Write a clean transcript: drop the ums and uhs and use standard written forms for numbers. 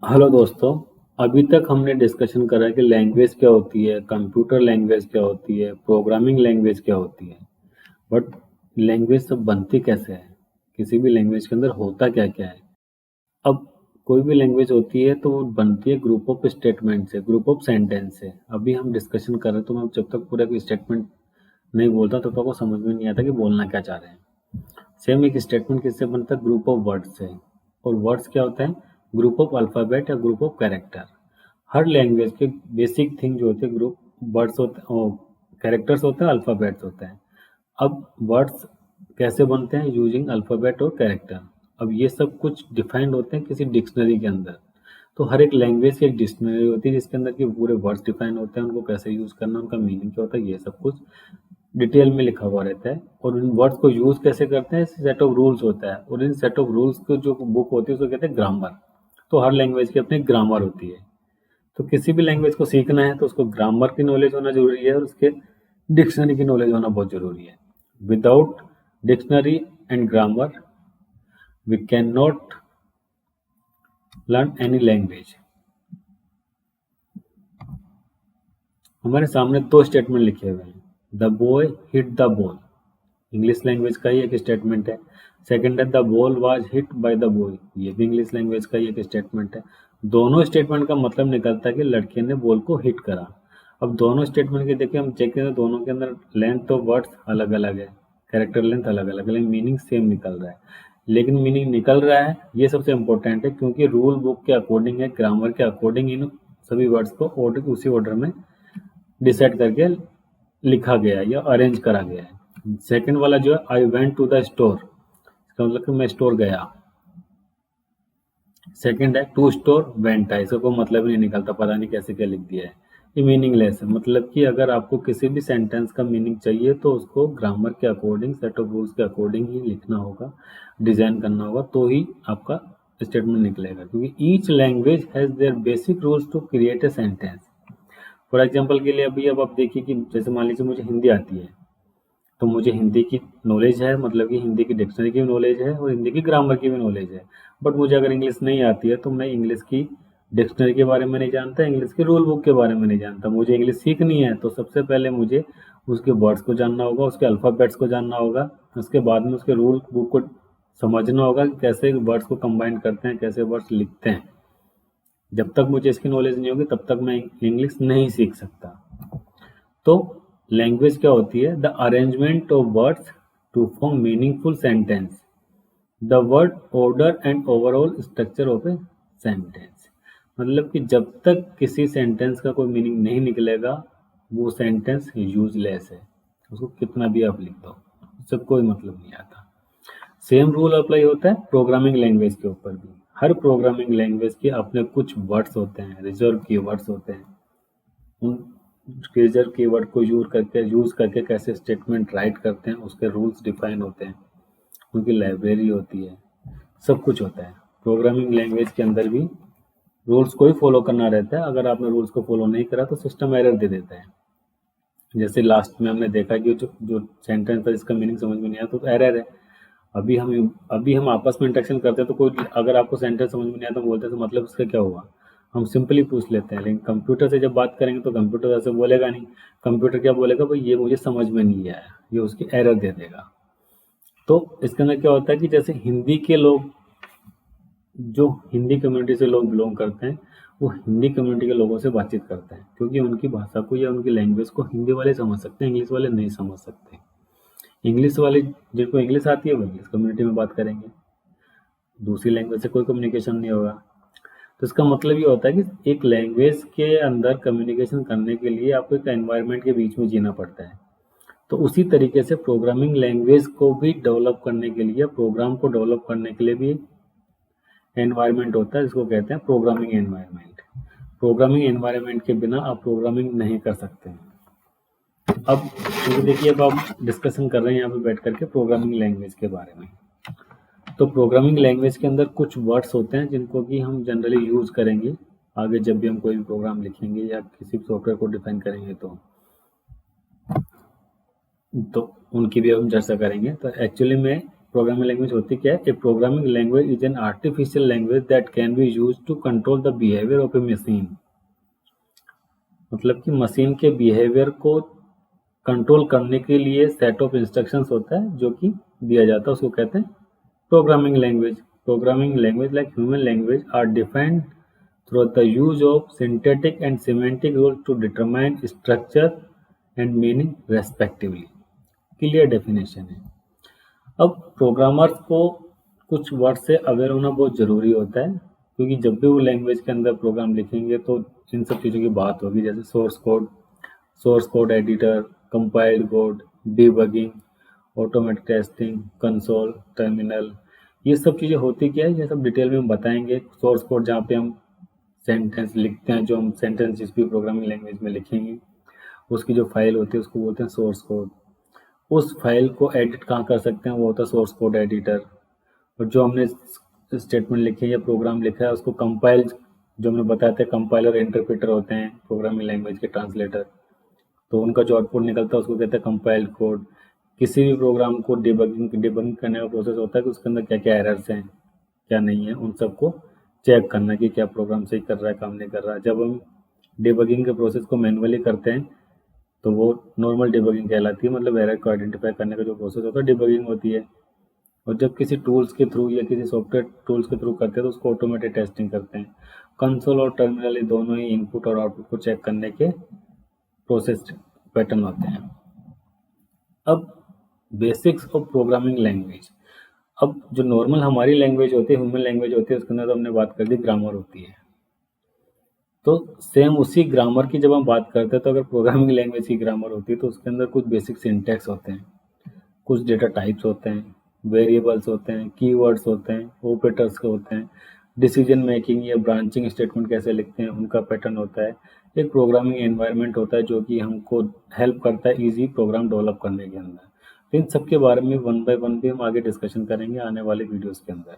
Hello दोस्तों। अभी तक हमने डिस्कशन करा कि लैंग्वेज क्या होती है, कंप्यूटर लैंग्वेज क्या होती है, प्रोग्रामिंग लैंग्वेज क्या होती है। बट लैंग्वेज सब बनती कैसे है, किसी भी लैंग्वेज के अंदर होता क्या क्या है। अब कोई भी लैंग्वेज होती है तो वो बनती है ग्रुप ऑफ स्टेटमेंट से, ग्रुप ऑफ सेंटेंस से। अभी हम डिस्कशन कर रहे हैं तो मैं जब तक पूरा स्टेटमेंट नहीं बोलता तब तक आपको समझ में नहीं आता कि बोलना क्या चाह रहे हैं। सेम एक स्टेटमेंट किससे बनता है? ग्रुप ऑफ वर्ड्स से। और वर्ड्स क्या होता है? ग्रुप ऑफ अल्फ़ाबेट या group of character. Her language के बेसिक थिंग जो होते हैं ग्रुप वर्ड्स होते हैं, कैरेक्टर्स होते हैं, अल्फ़ाबेट्स होते हैं। अब वर्ड्स कैसे बनते हैं? यूजिंग अल्फ़ाबेट और कैरेक्टर। अब ये सब कुछ डिफाइंड होते हैं किसी डिक्शनरी के अंदर। तो हर एक लैंग्वेज की एक डिक्शनरी होती है जिसके अंदर के पूरे वर्ड्स डिफाइन होते हैं, उनको कैसे यूज़ करना, उनका मीनिंग क्या होता है, ये सब कुछ डिटेल में लिखा हुआ रहता है। और इन वर्ड्स को यूज़ कैसे करते हैं, सेट ऑफ रूल्स होता है। और इन सेट ऑफ रूल्स को जो बुक होती है उसको कहते हैं ग्रामर। तो हर लैंग्वेज की अपनी ग्रामर होती है। तो किसी भी लैंग्वेज को सीखना है तो उसको ग्रामर की नॉलेज होना जरूरी है और उसके डिक्शनरी की नॉलेज होना बहुत जरूरी है। Without dictionary and grammar we can not learn any language. हमारे सामने दो स्टेटमेंट लिखे हुए हैं। The boy hit the ball, English language का ही एक स्टेटमेंट है। सेकंड है the ball was hit by the boy, ये भी इंग्लिश लैंग्वेज का ही एक स्टेटमेंट है। दोनों स्टेटमेंट का मतलब निकलता है कि लड़के ने बॉल को हिट करा। अब दोनों स्टेटमेंट के देखिए हम चेक करें तो दोनों के अंदर लेंथ ऑफ वर्ड्स अलग अलग है, कैरेक्टर लेंथ अलग अलग है, लेकिन मीनिंग सेम निकल रहा है। लेकिन मीनिंग निकल रहा है ये सबसे इंपॉर्टेंट है, क्योंकि रूल बुक के अकॉर्डिंग है, ग्रामर के अकॉर्डिंग इन सभी वर्ड्स को ऑर्डर उसी ऑर्डर में डिसाइड करके लिखा गया है या अरेंज करा गया है। सेकंड वाला जो है I went to the store, इसका मतलब कि मैं स्टोर गया। सेकंड है टू स्टोर वेंट है, इसका कोई मतलब नहीं निकलता, पता नहीं कैसे क्या लिख दिया है। ये मीनिंगलेस है। मतलब कि अगर आपको किसी भी सेंटेंस का मीनिंग चाहिए तो उसको ग्रामर के अकॉर्डिंग, सेट ऑफ रूल्स के अकॉर्डिंग ही लिखना होगा, डिजाइन करना होगा, तो ही आपका स्टेटमेंट निकलेगा। क्योंकि each language has their basic rules to create a sentence. For example के लिए अभी अब आप देखिए कि जैसे मान लीजिए मुझे हिंदी आती है, तो मुझे हिंदी की नॉलेज है, मतलब कि हिंदी की डिक्शनरी की भी नॉलेज है और हिंदी की ग्रामर की भी नॉलेज है। बट मुझे अगर इंग्लिश नहीं आती है तो मैं इंग्लिश की डिक्शनरी के बारे में नहीं जानता, इंग्लिश के रूल बुक के बारे में नहीं जानता। मुझे इंग्लिश सीखनी है तो सबसे पहले मुझे उसके वर्ड्स को जानना होगा, उसके अल्फ़ाबेट्स को जानना होगा, उसके बाद में उसके रूल बुक को समझना होगा कि कैसे वर्ड्स को कंबाइन करते हैं, कैसे वर्ड्स लिखते हैं। जब तक मुझे इसकी नॉलेज नहीं होगी तब तक मैं इंग्लिश नहीं सीख सकता। तो लैंग्वेज क्या होती है? The arrangement of words to form meaningful sentence, the word order and overall structure of a sentence. मतलब कि जब तक किसी सेंटेंस का कोई मीनिंग नहीं निकलेगा वो सेंटेंस यूजलेस है, उसको कितना भी आप लिख दो उससे कोई मतलब नहीं आता। सेम रूल अप्लाई होता है प्रोग्रामिंग लैंग्वेज के ऊपर भी। हर प्रोग्रामिंग लैंग्वेज के अपने कुछ वर्ड्स होते हैं, रिजर्व की वर्ड्स होते हैं। उन रिजर्व कीवर्ड को यूज करके कैसे स्टेटमेंट राइट करते हैं, उसके रूल्स डिफाइन होते हैं, उनकी लाइब्रेरी होती है, सब कुछ होता है। प्रोग्रामिंग लैंग्वेज के अंदर भी रूल्स को ही फॉलो करना रहता है। अगर आपने रूल्स को फॉलो नहीं करा तो सिस्टम एरर दे देता है। जैसे लास्ट में हमने देखा कि जो जो सेंटेंस था जिसका मीनिंग समझ में नहीं आया तो एरर है। अभी हम आपस में इंटरेक्शन करते हैं तो कोई अगर आपको सेंटेंस समझ में नहीं आता तो बोलते हैं तो मतलब इसका क्या हुआ, हम सिंपली पूछ लेते हैं। लेकिन कंप्यूटर से जब बात करेंगे तो कंप्यूटर ऐसे बोलेगा नहीं। कंप्यूटर क्या बोलेगा? भाई ये मुझे समझ में नहीं आया, ये उसकी एरर दे देगा। तो इसके अंदर क्या होता है कि जैसे हिंदी के लोग, जो हिंदी कम्युनिटी से लोग बिलोंग करते हैं, वो हिंदी कम्युनिटी के लोगों से बातचीत करते हैं क्योंकि उनकी भाषा को या उनकी लैंग्वेज को हिंदी वाले समझ सकते हैं, इंग्लिश वाले नहीं समझ सकते। इंग्लिश वाले, जिनको इंग्लिश आती है वो इंग्लिश कम्युनिटी में बात करेंगे, दूसरी लैंग्वेज से कोई कम्युनिकेशन नहीं होगा। तो इसका मतलब ये होता है कि एक लैंग्वेज के अंदर कम्युनिकेशन करने के लिए आपको एक एनवायरनमेंट के बीच में जीना पड़ता है। तो उसी तरीके से प्रोग्रामिंग लैंग्वेज को भी डेवलप करने के लिए, प्रोग्राम को डेवलप करने के लिए भी एनवायरनमेंट होता है जिसको कहते हैं प्रोग्रामिंग एनवायरनमेंट। प्रोग्रामिंग एनवायरनमेंट के बिना आप प्रोग्रामिंग नहीं कर सकते हैं। अब क्योंकि देखिए अब आप डिस्कशन कर रहे हैं यहाँ पे बैठ करके प्रोग्रामिंग लैंग्वेज के बारे में। तो प्रोग्रामिंग लैंग्वेज के अंदर कुछ वर्ड्स होते हैं जिनको कि हम जनरली यूज़ करेंगे आगे जब भी हम कोई भी प्रोग्राम लिखेंगे या किसी भी सॉफ्टवेयर को डिफाइन करेंगे तो उनकी भी हम चर्चा करेंगे। तो एक्चुअली में प्रोग्रामिंग लैंग्वेज होती क्या है? A programming language is an artificial language that can be use to control the behaviour of a machine. मतलब कि मशीन के बिहेवियर को कंट्रोल करने के लिए सेट ऑफ इंस्ट्रक्शंस होता है जो कि दिया जाता है, उसको कहते हैं programming language. Programming language like human language are defined through the use of synthetic and semantic rule to determine structure and meaning respectively. Clear definition है। अब प्रोग्रामर्स को कुछ वर्ड से अवेयर होना बहुत ज़रूरी होता है, क्योंकि जब भी वो लैंग्वेज के अंदर प्रोग्राम लिखेंगे तो इन सब चीज़ों की बात होगी, जैसे source code editor, compiled code, debugging, automatic testing, console, terminal, ये सब चीज़ें होती क्या है, ये सब डिटेल में हम बताएंगे। सोर्स कोड जहाँ पे हम सेंटेंस लिखते हैं, जो हम सेंटेंस जिस भी प्रोग्रामिंग लैंग्वेज में लिखेंगे उसकी जो फाइल होती है उसको बोलते हैं सोर्स कोड। उस फाइल को एडिट कहाँ कर सकते हैं, वो होता है सोर्स कोड एडिटर। और जो हमने स्टेटमेंट लिखे या प्रोग्राम लिखा है उसको कंपाइल, जो हमने बताया था कंपाइलर इंटरप्रेटर होते हैं प्रोग्रामिंग लैंग्वेज के ट्रांसलेटर, तो उनका जो आउटपुट निकलता है उसको कहते हैं कंपाइल्ड कोड। किसी भी प्रोग्राम को डिबगिंग करने का प्रोसेस होता है कि उसके अंदर क्या क्या एरर्स हैं, क्या नहीं है, उन सबको चेक करना कि क्या प्रोग्राम सही कर रहा है, काम नहीं कर रहा है। जब हम डिबगिंग के प्रोसेस को मैनुअली करते हैं तो वो नॉर्मल डिबगिंग कहलाती है, मतलब एरर को आइडेंटिफाई करने का जो प्रोसेस होता है डिबगिंग होती है। और जब किसी टूल्स के थ्रू या किसी सॉफ्टवेयर टूल्स के थ्रू करते हैं तो उसको ऑटोमेटेड टेस्टिंग करते हैं। कंसोल और टर्मिनल ये दोनों ही इनपुट और आउटपुट को चेक करने के प्रोसेस पैटर्न होते हैं। अब बेसिक्स ऑफ प्रोग्रामिंग लैंग्वेज। अब जो नॉर्मल हमारी लैंग्वेज होती है, ह्यूमन लैंग्वेज होती है, उसके अंदर तो हमने बात कर दी ग्रामर होती है। तो सेम उसी ग्रामर की जब हम बात करते हैं तो अगर प्रोग्रामिंग लैंग्वेज की ग्रामर होती है तो उसके अंदर कुछ बेसिक सिंटैक्स होते हैं, कुछ डेटा टाइप्स होते हैं, वेरिएबल्स होते हैं, कीवर्ड्स होते हैं, ऑपरेटर्स के होते हैं, डिसीजन मेकिंग या ब्रांचिंग स्टेटमेंट कैसे लिखते हैं उनका पैटर्न होता है। एक प्रोग्रामिंग एनवायरनमेंट होता है जो कि हमको हेल्प करता है इजी प्रोग्राम डेवलप करने के अंदर। तो इन सब के बारे में वन बाय वन भी हम आगे डिस्कशन करेंगे आने वाले वीडियोस के अंदर।